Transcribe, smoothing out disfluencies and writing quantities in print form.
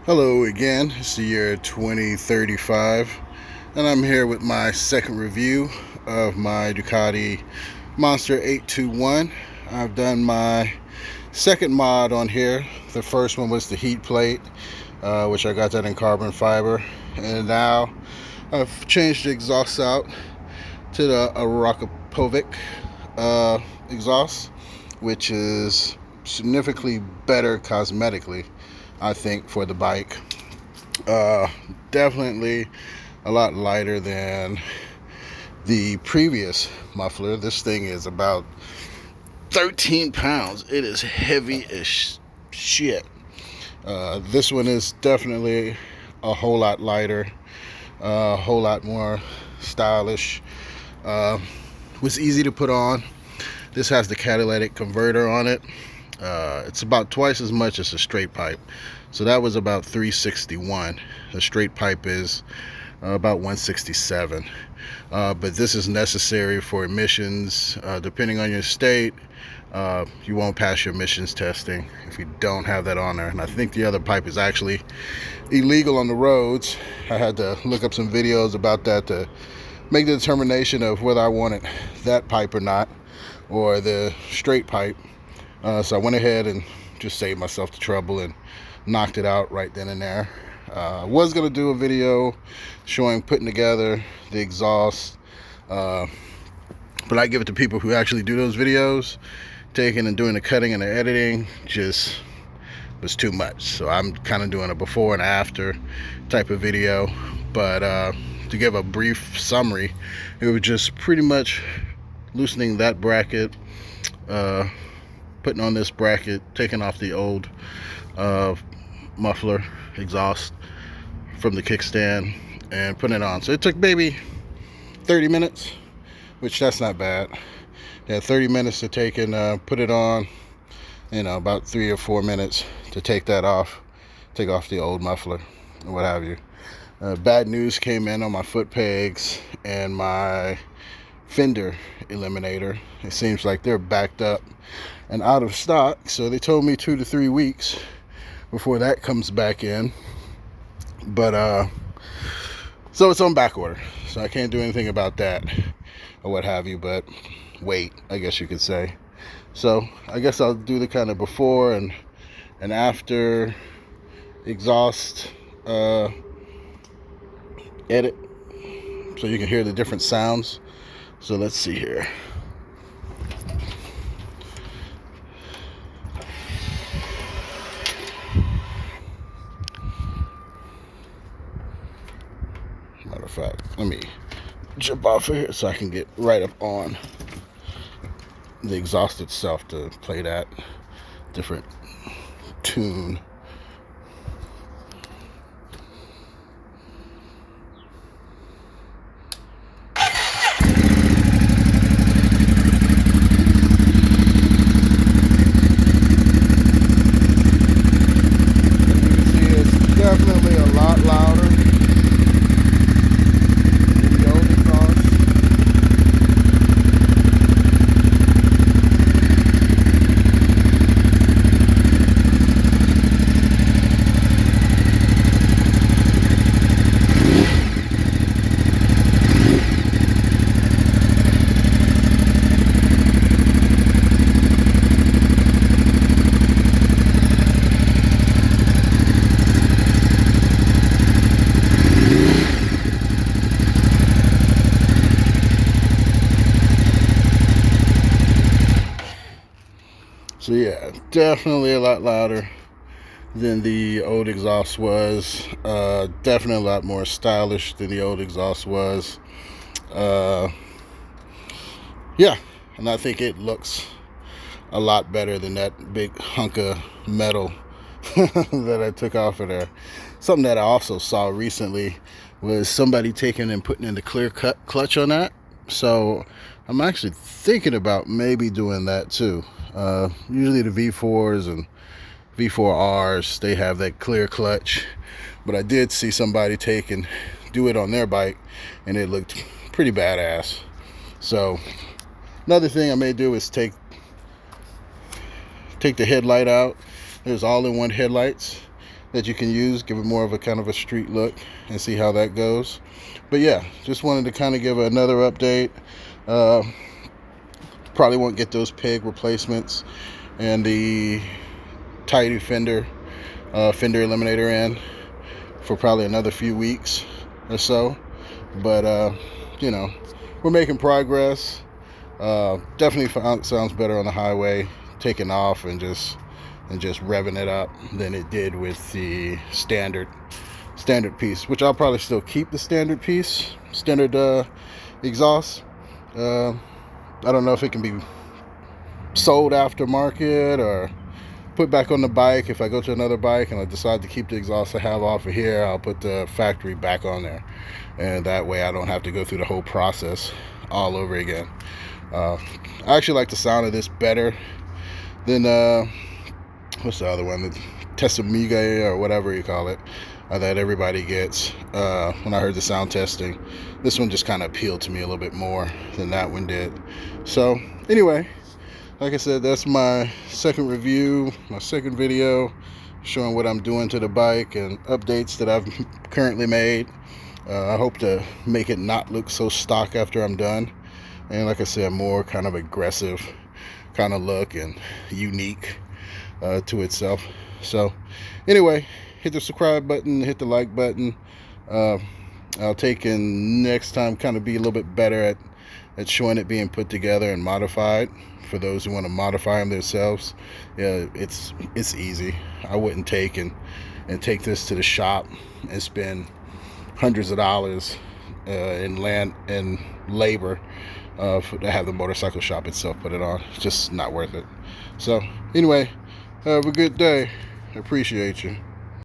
Hello again, it's the year 2035 and I'm here with my second review of my Ducati Monster 821. I've done my second mod on here. The first one was the heat plate, which I got that in carbon fiber, and now I've changed the exhaust out to the Akrapovic exhaust, which is significantly better cosmetically, I think, for the bike. Definitely a lot lighter than the previous muffler. This thing is about 13 pounds. It is heavy as shit. This one is definitely a whole lot lighter, a whole lot more stylish. Was easy to put on. This has the catalytic converter on it. It's about twice as much as a straight pipe, so that was about $361. The straight pipe is about $167, but this is necessary for emissions. Depending on your state, you won't pass your emissions testing if you don't have that on there, and I think the other pipe is actually illegal on the roads. I had to look up some videos about that to make the determination of whether I wanted that pipe or not, or the straight pipe. So I went ahead and just saved myself the trouble and knocked it out right then and there. I was going to do a video showing putting together the exhaust, but I give it to people who actually do those videos. Taking and doing the cutting and the editing just was too much. So I'm kind of doing a before and after type of video. But to give a brief summary, it was just pretty much loosening that bracket, putting on this bracket, taking off the old muffler exhaust from the kickstand and putting it on. So it took maybe 30 minutes, which that's not bad. Yeah, 30 minutes to take and put it on, about 3 or 4 minutes to take that off, take off the old muffler and what have you. Bad news came in on my foot pegs and my fender eliminator. It seems like they're backed up and out of stock, so they told me 2 to 3 weeks before that comes back in. But so it's on back order, so I can't do anything about that or what have you, but wait, I guess you could say. So I guess I'll do the kind of before and after exhaust edit, so you can hear the different sounds. So let's see here. Matter of fact, let me jump off of here so I can get right up on the exhaust itself to play that different tune. Definitely a lot louder than the old exhaust. So yeah, definitely a lot louder than the old exhaust was. Definitely a lot more stylish than the old exhaust was. Yeah, and I think it looks a lot better than that big hunk of metal that I took off of there. Something that I also saw recently was somebody taking and putting in the clear cut clutch on that. So I'm actually thinking about maybe doing that too. Usually the V4s and V4Rs, they have that clear clutch, but I did see somebody take and do it on their bike and it looked pretty badass. So another thing I may do is take the headlight out. There's all-in-one headlights. that you can use, give it more of a kind of a street look, and see how that goes. But yeah, just wanted to kind of give another update. Probably won't get those peg replacements and the tidy fender eliminator in for probably another few weeks or so. But you know, we're making progress. Definitely sounds better on the highway, taking off and just revving it up than it did with the standard piece, which I'll probably still keep the standard exhaust. I don't know if it can be sold aftermarket or put back on the bike. If I go to another bike and I decide to keep the exhaust I have off of here, I'll put the factory back on there, and that way I don't have to go through the whole process all over again. I actually like the sound of this better than what's the other one, the Tesamiga or whatever you call it, that everybody gets. When I heard the sound testing, this one just kind of appealed to me a little bit more than that one did. So anyway, like I said, that's my second review, my second video showing what I'm doing to the bike and updates that I've currently made. I hope to make it not look so stock after I'm done, and like I said, more kind of aggressive kind of look and unique to itself. So anyway, hit the subscribe button, hit the like button. I'll take in next time kind of be a little bit better at showing it being put together and modified. For those who want to modify them themselves, yeah, it's easy. I wouldn't take take this to the shop and spend hundreds of dollars in land and labor to have the motorcycle shop itself put it on. It's just not worth it. So anyway, have a good day. I appreciate you.